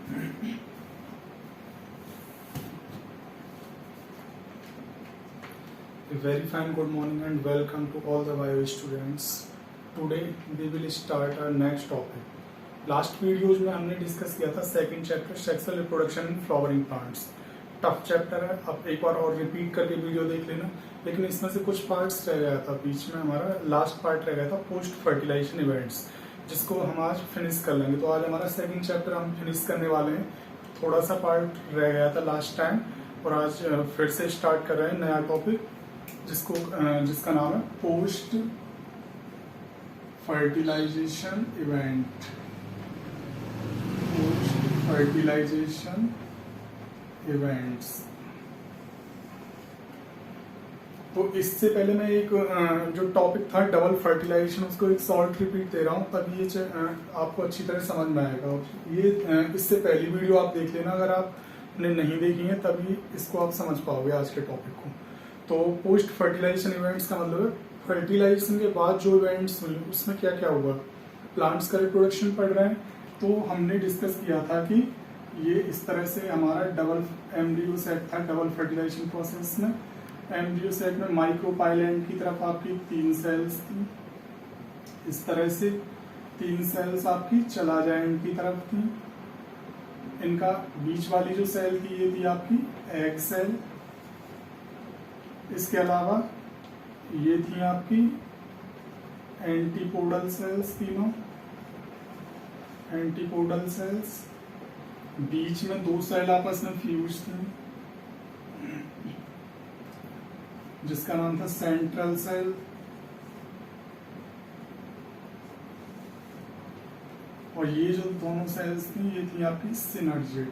A very fine good morning and welcome to all the bio students. Today we will start our next topic. Last videos में हमने discuss किया था second chapter sexual reproduction in flowering plants. Tough chapter है, अब एक बार और repeat करके video देख लेना. लेकिन इसमें से कुछ पार्ट्स रह गया था बीच में, हमारा लास्ट पार्ट रह गया था पोस्ट फर्टिलाइजेशन इवेंट्स, जिसको हम आज फिनिश कर लेंगे. तो आज हमारा सेकंड चैप्टर हम फिनिश करने वाले हैं. थोड़ा सा पार्ट रह गया था लास्ट टाइम और आज फिर से स्टार्ट कर रहे हैं नया टॉपिक जिसका नाम है post fertilization event. Post fertilization events. तो इससे पहले मैं एक जो टॉपिक था डबल फर्टिलाइजेशन, उसको एक शॉर्ट रिपीट दे रहा हूँ, तभी ये आपको अच्छी तरह समझ में आएगा. ये इससे पहली वीडियो आप देख लेना, अगर आपने नहीं देखी है तभी इसको आप समझ पाओगे आज के टॉपिक को. तो पोस्ट फर्टिलाइजेशन इवेंट्स का मतलब है फर्टिलाइजेशन के बाद जो इवेंट्स हुए उसमें क्या क्या हुआ. प्लांट्स का रिप्रोडक्शन पढ़ रहे हैं, तो हमने डिस्कस किया था कि ये इस तरह से हमारा डबल एम्ब्रियो सेट था. डबल फर्टिलाइजेशन प्रोसेस में एम्ब्रियो सेट में माइक्रोपाइलेंट की तरफ आपकी 3 सेल्स थी. इस तरह से 3 सेल्स आपकी चलाजाइंट की तरफ थी. इनका बीच वाली जो सेल थी ये थी आपकी एग सेल. इसके अलावा ये थी आपकी एंटीपोडल सेल्स, तीनों एंटीपोडल सेल्स. बीच में 2 सेल आपस में फ्यूज थी जिसका नाम था सेंट्रल सेल. और ये जो दोनों सेल्स थी ये थी आपकी सिनर्जिड.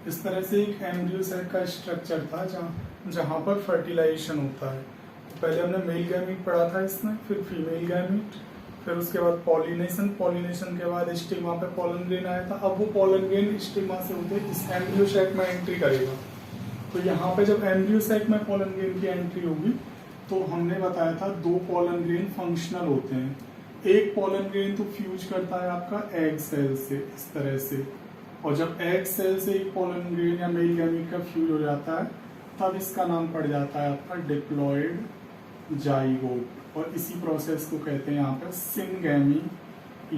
इस तरह से एक एम्ब्रियो सेल का स्ट्रक्चर था जहां पर फर्टिलाइजेशन होता है. तो पहले हमने मेल गैमीट पढ़ा था इसमें, फिर फीमेल गैमीट, फिर उसके बाद पॉलिनेशन. पॉलिनेशन के बाद स्टिग्मा पे पोलन ग्रेन आया था. अब वो पोलन ग्रेन स्टिग्मा से होते इस एम्ब्रियो सेक में एंट्री करेगा. तो यहाँ पे जब एम्ब्रियो सेक में पोलन ग्रेन की एंट्री होगी तो हमने बताया था 2 पोलन ग्रेन फंक्शनल होते हैं. एक पोलन ग्रेन तो फ्यूज करता है आपका एग सेल से इस तरह से, और जब एग सेल से एक पोलन ग्रेन या मेल गैमीट का फ्यूज हो जाता है तब इसका नाम पड़ जाता है आपका डिप्लॉयड जाइगोट. और इसी प्रोसेस को कहते हैं यहाँ पे सिनगैमी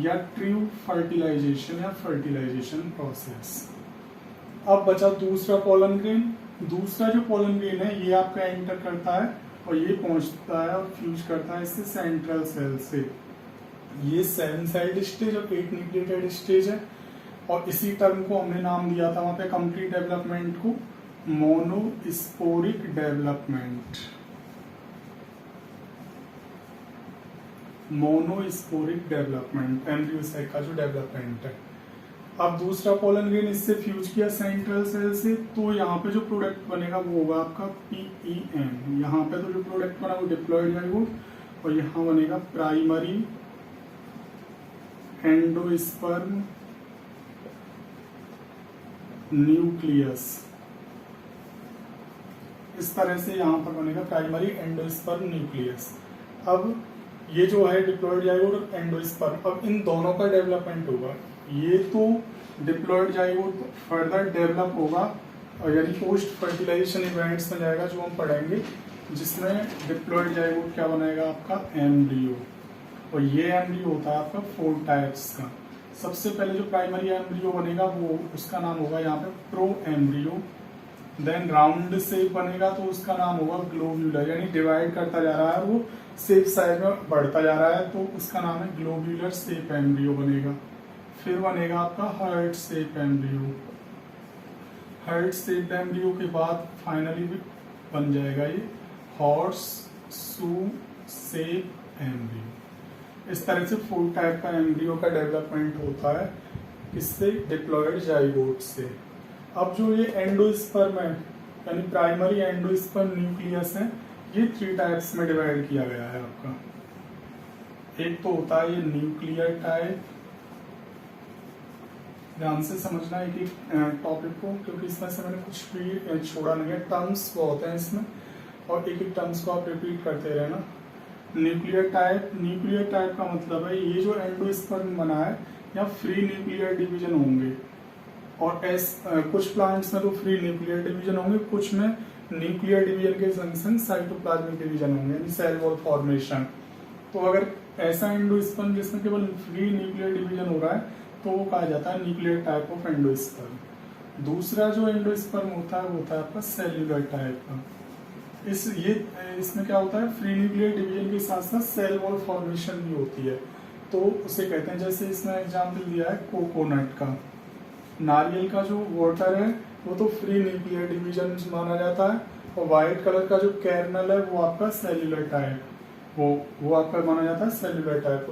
या ट्रू फर्टिलाइजेशन या फर्टिलाइजेशन प्रोसेस. अब बचा दूसरा पोलन ग्रेन. दूसरा जो पोलन ग्रेन है ये आपका एंटर करता है और ये पहुंचता है और फ्यूज करता है इससे सेंट्रल सेल से. ये 7 साइड स्टेज और 8 न्यूक्लियोटाइड स्टेज है. और इसी टर्म को हमने नाम दिया था वहां पे कंप्लीट डेवलपमेंट को monosporic development. Monosporic development embryo sac का जो डेवलपमेंट है. अब दूसरा पोलन ग्रेन इससे फ्यूज किया सेंट्रल सेल से, तो यहाँ पे जो प्रोडक्ट बनेगा वो होगा आपका PEM. यहाँ पे तो जो प्रोडक्ट बना वो डिप्लॉयड जाइगोट, और यहाँ बनेगा प्राइमरी एंडोस्पर्म न्यूक्लियस. इस तरह से यहाँ पर बनेगा प्राइमरी एंडोस्पर्म न्यूक्लियस. अब ये जो है डिप्लॉयड जाइगोट और एंडोस्पर्म, अब इन दोनों का डेवलपमेंट होगा. ये तो डिप्लॉयड जाइगोट फर्दर डेवलप होगा और यानी पोस्ट फर्टिलाइजेशन इवेंट्स में जाएगा जो हम पढ़ेंगे, जिसमें डिप्लॉयड जाइगोट क्या बनाएगा आपका एम्ब्रियो. और ये एम्ब्रियो होता है आपका 4 टाइप्स का. सबसे पहले जो प्राइमरी एम्ब्रियो बनेगा वो उसका नाम होगा यहाँ पे pro embryo. Then round shape बनेगा तो उसका नाम होगा ग्लोब्यूलर, यानी डिवाइड करता जा रहा है, वो शेप साइज में बढ़ता जा रहा है तो उसका नाम है ग्लोब्यूलर शेप एम्ब्रियो बनेगा. फिर बनेगा आपका heart shape embryo. Heart shape embryo के बाद फाइनली बन जाएगा ये हॉर्स शू शेप एम्ब्रियो. इस तरह से 4 टाइप का एम्ब्रियो का डेवलपमेंट होता है इससे डिप्लॉयड जाइगोट से. अब जो ये एंडोस्पर्म है यानी प्राइमरी एंडोस्पर्म न्यूक्लियस है, ये 3 टाइप्स में डिवाइड किया गया है आपका. एक तो होता है ये न्यूक्लियर टाइप. ध्यान से समझना है कि टॉपिक को, क्योंकि इसमें से मैंने कुछ भी छोड़ा नहीं है. टर्म्स बहुत हैं इसमें और एक एक टर्म्स को आप रिपीट करते रहना. न्यूक्लियर टाइप का मतलब है ये जो एंडोस्पर्म बना है या फ्री न्यूक्लियर डिवीजन होंगे, और कुछ प्लांट्स में तो फ्री न्यूक्लियर डिवीजन होंगे, कुछ में न्यूक्लियर डिवीजन के संग संग साइटोप्लाज्मिक डिवीजन होंगे यानी सेल वॉल फॉर्मेशन। तो अगर ऐसा एंडोस्पर्म जिसमें केवल फ्री न्यूक्लियर डिवीजन हो रहा है तो वो कहा जाता है न्यूक्लियर टाइप ऑफ एंडोस्पर्म। दूसरा जो एंडोस्पर्म होता है वो होता है आपका सेल्यूलर टाइप का। इसमें क्या होता है, फ्री न्यूक्लियर डिवीजन के साथ साथ सेल वॉल फॉर्मेशन भी होती है, तो उसे कहते हैं, जैसे इसमें एग्जाम्पल दिया है कोकोनट का, नारियल का जो वाटर है वो तो फ्री न्यूक्लियर डिवीजन माना जाता है, और व्हाइट कलर का जो कैरनल है वो आपका सेल्यूलर टाइप, वो आपका माना जाता है सेल्यूलर टाइप।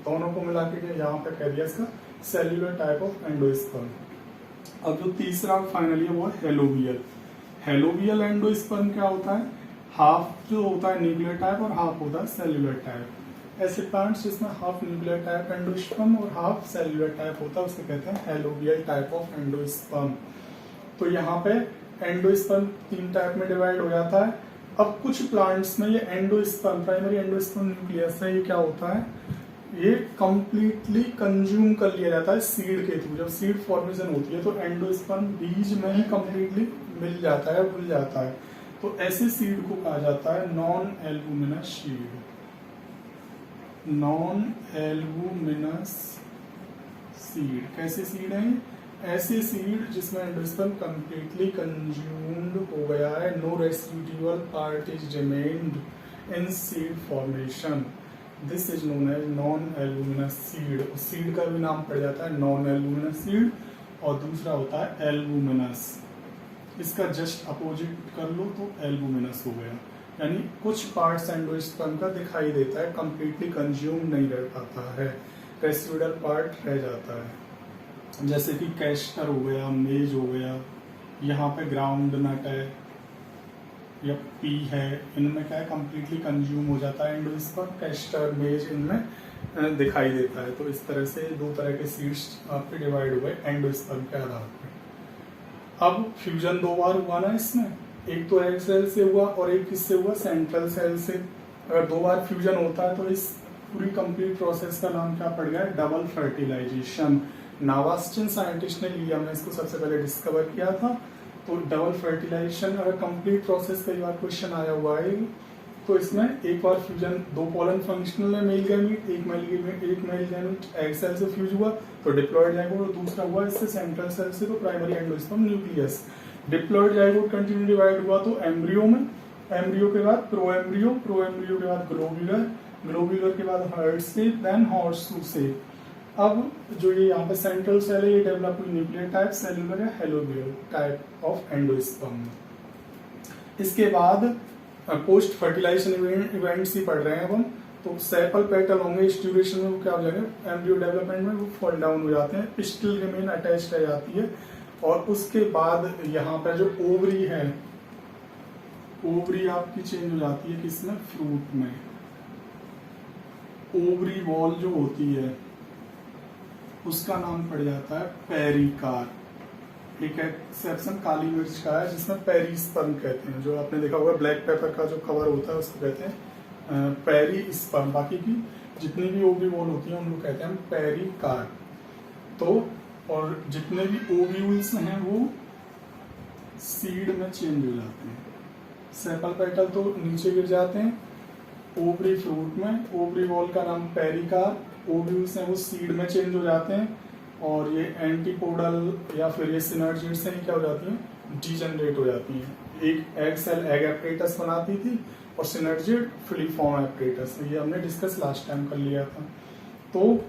दोनों को मिला के यहाँ पे कह दिया इसका सेल्यूलर टाइप ऑफ एंडोस्पर्म। अब जो तीसरा फाइनली है वो हेलोबियल। हेलोबियल एंडोस्पर्म क्या होता है, हाफ जो होता है न्यूक्लियर टाइप और हाफ होता है सेल्यूलर टाइप। ऐसे प्लांट्स जिसमें हाफ न्यूक्लियर टाइप एंडोस्पर्म और हाफ सेल्यूलर टाइप होता है उसे कहते हैं हेलोबियल टाइप ऑफ एंडोस्पर्म। तो यहाँ पे एंडोस्पर्म 3 टाइप में डिवाइड हो जाता है। अब कुछ प्लांट्स में ये एंडोस्पर्म, प्राइमरी एंडोस्पर्म न्यूक्लियस है, ये क्या होता है, ये कंप्लीटली कंज्यूम कर लिया जाता है सीड के थ्रू। जब सीड फॉर्मेशन होती है तो एंडोस्पर्म बीज में ही कंप्लीटली मिल जाता है, भूल जाता है, तो ऐसे सीड को कहा जाता है non albuminous seed. Non albuminous seed कैसे सीड है, ऐसे सीड जिसमें एंडोस्पर्म कंप्लीटली कंज्यूम्ड हो गया है, no residual part is remained in seed formation, this is known as non albuminous seed. उस सीड का भी नाम पड़ जाता है नॉन एल्बुमिनस सीड, और दूसरा होता है एल्बुमिनस। इसका जस्ट अपोजिट कर लो तो एल्बुमिनस हो गया, यानी कुछ पार्ट्स एंडोस्पर्म का दिखाई देता है, कंप्लीटली कंज्यूम नहीं रह पाता है, रेसिडुअल पार्ट रह जाता है, जैसे कि कैस्टर हो गया, मेज हो गया, यहाँ पे ग्राउंड नट है या पी है, इनमें क्या है कंप्लीटली कंज्यूम हो जाता है एंडोस्पर्म, कैस्टर मेज इनमें दिखाई देता है। तो इस तरह से 2 तरह के सीड्स आपके डिवाइड हुए एंडोस्पर्म के आधार पर। अब फ्यूजन 2 बार हुआ ना इसमें, एक तो एग सेल से हुआ और एक किससे हुआ, सेंट्रल सेल से। अगर 2 बार फ्यूजन होता है तो इस पूरी कंप्लीट प्रोसेस का नाम क्या पड़ गया, डबल फर्टिलाइजेशन। नावास्टिन साइंटिस्ट ने लिया, हमने इसको सबसे पहले डिस्कवर किया था। तो डबल फर्टिलाइजेशन अगर कंप्लीट प्रोसेस कई बार क्वेश्चन आया हुआ है, तो इसमें एक बार फ्यूजन 2 पोलन फंक्शनल है, मेल गैमीट, एक मेल गैमीट एग सेल से फ्यूज हुआ तो डिप्लॉयड जाइगोट, और दूसरा हुआ इससे सेंट्रल सेल से तो primary endosperm nucleus. Diploid zygote continue divide हुआ तो एम्ब्रियो में, एम्ब्रियो के बाद प्रोएम्ब्रियो, प्रोएम्ब्रियो के बाद ग्लोब्यूलर, ग्लोब्यूलर के बाद heart shape, then horseshoe shape. अब जो ये यहाँ पे सेंट्रल सेल है ये डेवलप हुई न्यूक्लियर टाइप, सेलुलर या हेलोबियल टाइप ऑफ एंडोस्पर्म। इसके बाद पोस्ट फर्टिलाइजेशन इवेंट्स ही पढ़ रहे हैं अब हम, तो सेपल पेटल होंगे इस ड्यूरेशन में, वो क्या हो जाएगा एम्ब्रियो डेवलपमेंट में वो फॉल डाउन हो जाते हैं, पिस्टल रिमेन अटैच रह जाती है, और उसके बाद यहाँ पे जो ओवरी है, ओवरी आपकी चेंज हो जाती है किसमें, फ्रूट में। ओवरी वॉल जो होती है उसका नाम पड़ जाता है पेरिकार्प। एक एक्सेप्शन काली मिर्च का है जिसमें पेरिस्पर्म कहते हैं, जो आपने देखा होगा ब्लैक पेपर का जो कवर होता है उसको कहते हैं पेरिस्पर्म। बाकी की जितनी भी ओवरी वॉल होती है उनको कहते हैं पेरिकार्प। तो और जितने भी ओव्यूल्स हैं वो सीड में चेंज हो जाते हैं, सेपल पेटल तो नीचे गिर जाते हैं, ओवरी फ्रूट में, ओवरी वॉल का नाम पेरिकार्प, ओव्यूल्स हैं वो सीड में चेंज हो जाते हैं, और ये एंटीपोडल या फिर ये सिनर्जिड से क्या हो जाती हैं, डीजनरेट हो जाती हैं। एक एग सेल एग एपरेटस बनाती थी और सिनर्जिड फिलीफॉर्म एपरेटस, ये हमने डिस्कस लास्ट टाइम कर लिया था। तो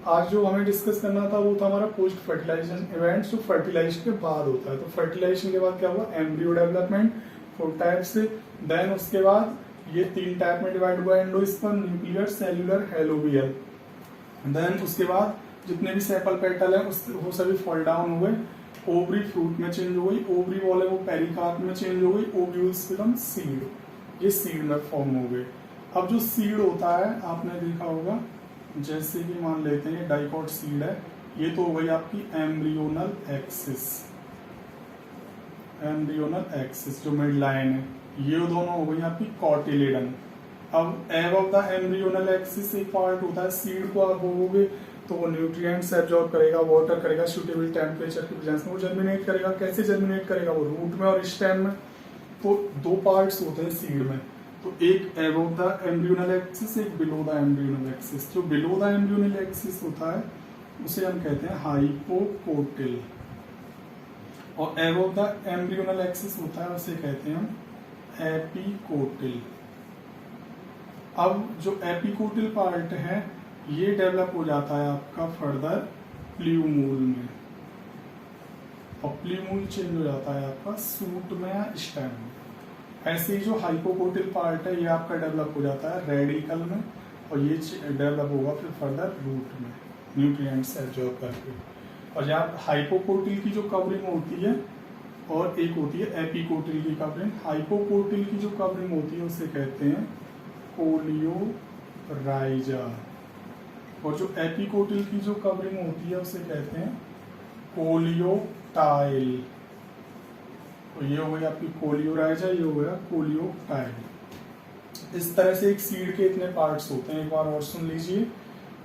आज जो हमें डिस्कस करना था वो था हमारा पोस्ट फर्टिलाइजेशन इवेंट्स, जो फर्टिलाइजेशन के बाद होता है। तो फर्टिलाइजेशन के बाद क्या हुआ, एम्ब्रियो डेवलपमेंट 4 टाइप से, देन उसके बाद ये 3 टाइप में डिवाइड हुआ, endosperm, nuclear, cellular, helobial. Then उसके बाद जितने भी सेपल पेटल है वो सभी फॉल डाउन हुए, ओवरी फ्रूट में चेंज हो गई, ओवरी वॉल है वो पेरिकार्प में चेंज हो गई, ओव्यूल्स बिकम सीड, ये सीड में फॉर्म हो गए। अब जो सीड होता है आपने देखा होगा, जैसे कि मान लेते हैं ये डाइकॉट सीड है, ये तो हो गई आपकी एम्ब्रियोनल एक्सिस, एम्ब्रियोनल एक्सिस जो मिड लाइन है, ये दोनों हो गई आपकी कॉटिलेडन। अब एबव द एम्ब्रियोनल एक्सिस एक पार्ट होता है, सीड को आप बोओगे तो वो न्यूट्रिएंट्स एब्जॉर्ब करेगा, वाटर करेगा, सूटेबल टेम्परेचर की प्रेजेंस में वो जर्मिनेट करेगा। कैसे जर्मिनेट करेगा? वो रूट में और स्टेम में। तो दो पार्ट्स होते हैं सीड में, तो एक एबव द एम्ब्रियोनल एक्सिस, एक बिलो द एम्ब्रियोनल एक्सिस। जो बिलो द एम्ब्रियोनल एक्सिस होता है उसे हम कहते हैं हाइपोकोटिल, और एबव द एम्ब्रियोनल एक्सिस होता है उसे कहते हैं हम एपिकोटिल। अब जो एपिकोटिल पार्ट है ये डेवलप हो जाता है आपका फर्दर प्ल्यूमूल में, और प्ल्यूमूल चेंज हो जाता है आपका सूट में या स्टेम में। ऐसे ही जो हाइपोकोटिल पार्ट है ये आपका डेवलप हो जाता है रेडिकल में, और ये डेवलप होगा फिर फर्दर रूट में न्यूट्रिएंट्स एब्जॉर्ब करके। और यहाँ हाइपोकोटिल की जो कवरिंग होती है और एक होती है एपिकोटिल की कवरिंग। हाइपोकोटिल की जो कवरिंग होती है उसे कहते हैं कोलियोराइजा, और जो एपिकोटिल की जो कवरिंग होती है उसे कहते हैं कोलियोटाइल। तो ये हो गई आपकी कोलियोराइजा, ये हो गया कोलियोटाइल। इस तरह से एक सीड के इतने पार्ट्स होते हैं, एक बार और सुन लीजिए।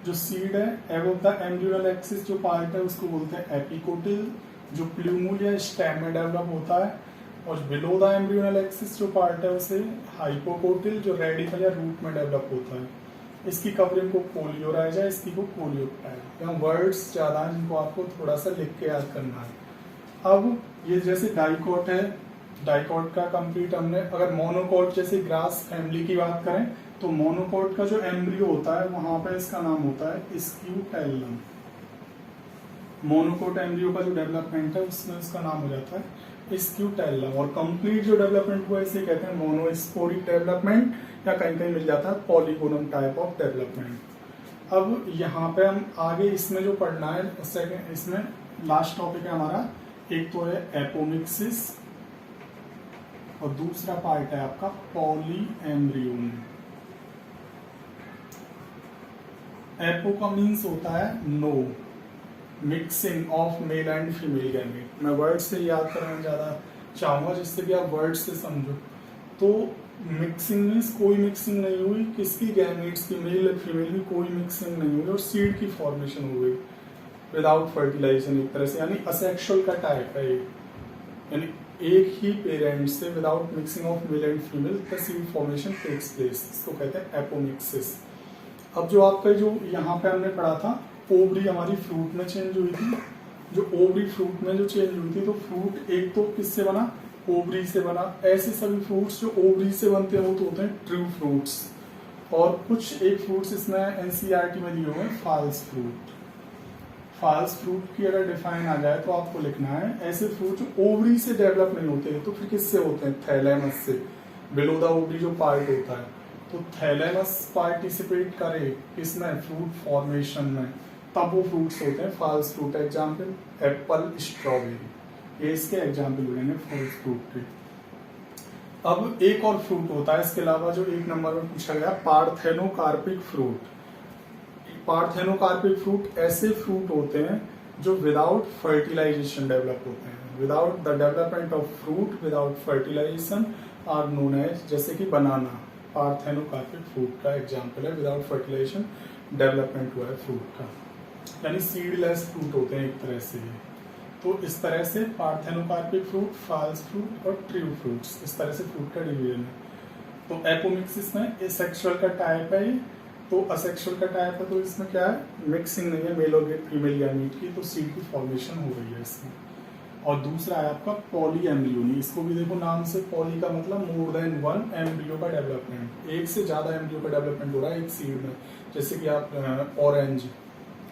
जो सीड है एबव द एम्ब्रियोनल एक्सिस जो पार्ट है उसको बोलते हैं एपिकोटिल, जो प्ल्यूमूल या स्टेम में डेवलप होता है। और बिलो द एम्ब्रियोनल एक्सिस जो पार्ट है उसे हाइपोकोटिल, जो रेडिकल या रूट में डेवलप होता है। इसकी कवरिंग को कोलियोराइजा, इसकी को कोलियोटाइल। यहाँ वर्ड्स ज्यादा हैं जिनको आपको थोड़ा सा लिख के याद करना है। अब ये जैसे डाइकोट है, डाइकोट का कंप्लीट हमने, अगर मोनोकोट जैसे ग्रास फैमिली की बात करें तो मोनोकोट का जो एम्ब्रियो होता है वहां पे इसका नाम होता है स्क्यूटेलम। मोनोकोट एम्ब्रियो का जो डेवलपमेंट है उसमें इसका नाम हो जाता है स्क्यूटेलम, और कंप्लीट जो डेवलपमेंट हुआ इसे कहते हैं मोनोस्पोरिक डेवलपमेंट, या कहीं कहीं मिल जाता है पॉलीगोनम टाइप ऑफ डेवलपमेंट। अब यहाँ पे हम आगे इसमें जो पढ़ना है सेकेंड, इसमें लास्ट टॉपिक है हमारा, एक तो है एपोमिक्सिस और दूसरा पार्ट है आपका पॉलीएम्ब्रियोन। एपो का मीन्स होता है no, mixing of male and female gamete. मैं वर्ड से याद करना ज्यादा चाहूंगा जिससे कि आप वर्ड से समझो। तो मिक्सिंग मीन्स कोई मिक्सिंग नहीं हुई, किसकी गैमेट्स की, मेल और फीमेल की कोई मिक्सिंग नहीं हुई, और सीड की फॉर्मेशन हो गई विदाउट फर्टिलाइजेशन एक तरह से, यानी असेक्सुअल का टाइप है ये, यानी एक ही पेरेंट से without mixing of male and female the seed formation takes place. इसको कहते हैं एपोमिक्सिस। अब जो आपका जो यहाँ पे हमने पढ़ा था ओवरी हमारी फ्रूट में चेंज हुई थी, जो ओवरी फ्रूट में जो चेंज हुई थी, तो फ्रूट एक तो किससे बना, ओवरी से बना। ऐसे सभी फ्रूट्स जो ओवरी से बनते हैं वो तो होते हैं ट्रू फ्रूट्स, और कुछ एक फ्रूट्स इसमें एनसीईआरटी में दिए हुए हैं फॉल्स फ्रूट। फॉल्स फ्रूट की अगर डिफाइन आ जाए तो आपको लिखना है ऐसे फ्रूट जो ओवरी से डेवलप नहीं होते, तो फिर किससे होते हैं, थैलेमस से, बिलो द ओवरी जो पार्ट होता है। तो थैलेमस पार्टिसिपेट करे इसमें फ्रूट फॉर्मेशन में, तब वो फ्रूट्स होते हैं false fruit. Example apple, strawberry, ये इसके एग्जाम्पल बनेंगे फॉल्स फ्रूट के। अब एक और फ्रूट होता है इसके अलावा जो एक नंबर में पूछा गया, पार्थेनोकार्पिक फ्रूट। पार्थेनोकार्पिक फ्रूट ऐसे फ्रूट होते हैं जो विदाउट फर्टिलाइजेशन डेवलप होते हैं। Without the development of fruit without fertilization are known as, जैसे कि बनाना पार्थेनोकार्पिक फ्रूट का एग्जाम्पल है, विदाउट फर्टिलाइजेशन डेवलपमेंट हुआ है फ्रूट का, यानी सीडलेस फ्रूट होते हैं एक तरह से। तो इस तरह से पार्थेनोकार्पिक फ्रूट, फॉल्स फ्रूट और ट्रू फ्रूट्स, इस तरह से फ्रूट का डिवीजन है। तो एपोमिक्सिस में एसेक्सुअल का टाइप है, तो असेक्सुअल का टाइप है, तो इसमें क्या है, मिक्सिंग नहीं है मेल और फीमेल गैमीट की, तो सीड की फॉर्मेशन हो रही है इसमें। और दूसरा है आपका पॉलीएम्ब्रियोनी। इसको भी देखो नाम से, पॉली का मतलब मोर देन वन एम्ब्रियो का डेवलपमेंट, एक से ज्यादा एम्ब्रियो का डेवलपमेंट हो रहा है एक सीड में। जैसे कि आप orange,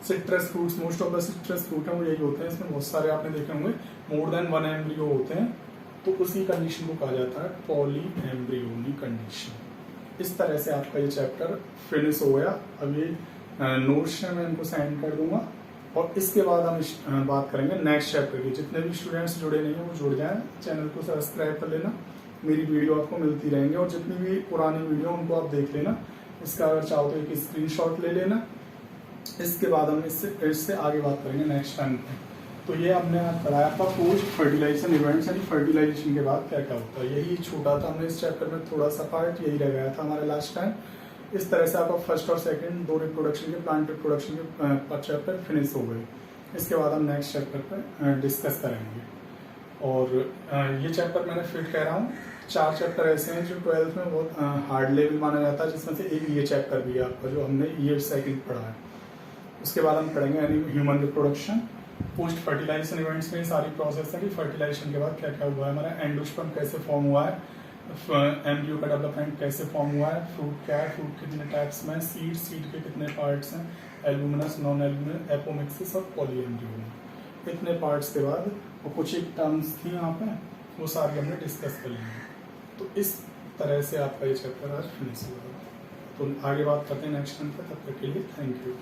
citrus fruits, most of the citrus fruit है वो यही होते हैं, इसमें बहुत सारे आपने देखे होंगे मोर देन वन एम्ब्रियो होते हैं, तो उसी कंडीशन को कहा जाता है पॉलीएम्ब्रियोनी कंडीशन। इस तरह से आपका ये चैप्टर फिनिश हो गया। अब ये नोट्स मैं इनको सेंड कर दूंगा, और इसके बाद हम बात करेंगे नेक्स्ट चैप्टर की। जितने भी स्टूडेंट्स जुड़े नहीं हैं वो जुड़ जाएं, चैनल को सब्सक्राइब कर लेना, मेरी वीडियो आपको मिलती रहेंगी, और जितनी भी पुरानी वीडियो उनको आप देख लेना। इसका अगर चाहो तो एक स्क्रीनशॉट ले लेना। इसके बाद हम इससे आगे बात करेंगे नेक्स्ट टाइम पे। तो ये हमने पढ़ाया था पोस्ट फर्टिलाइजेशन इवेंट्स, यानी फर्टिलाइजेशन के बाद क्या क्या होता है। यही छूटा था हमने इस चैप्टर में, थोड़ा सा पार्ट यही रह गया था हमारा लास्ट टाइम। इस तरह से आपका फर्स्ट और सेकंड दो रिप्रोडक्शन के, प्लांट रिप्रोडक्शन के चैप्टर फिनिश हो गए। इसके बाद हम नेक्स्ट चैप्टर पर डिस्कस करेंगे। और ये चैप्टर मैंने फिर कह रहा हूँ, 4 चैप्टर ऐसे हैं जो 12th में बहुत हार्ड लेवल माना जाता है, जिसमें से एक ये चैप्टर भी है आपका जो हमने ईयर साइकिल पढ़ा है। उसके बाद हम पढ़ेंगे human reproduction. Post fertilization events में सारी प्रोसेस है कि फर्टिलाइजेशन के बाद क्या क्या हुआ है, हमारा एंडोस्पर्म कैसे फॉर्म हुआ है, एम्ब्रियो का डेवलपमेंट कैसे फॉर्म हुआ है, फ्रूट क्या है, फ्रूट कितने टाइप्स में, सीड के कितने पार्ट्स हैं, एल्बुमिनस, नॉन एल्बुमिनस, एपोमिक्सिस और पॉलीएम्ब्रियो। इतने पार्ट्स के बाद और कुछ एक टर्म्स थी यहाँ पे, वो सारी हमने डिस्कस कर लेंगे। तो इस तरह से आपका ये चैप्टर आज फिनिश हुआ। तो आगे बात करते हैं नेक्स्ट टाइम पे, तब तक के लिए थैंक यू।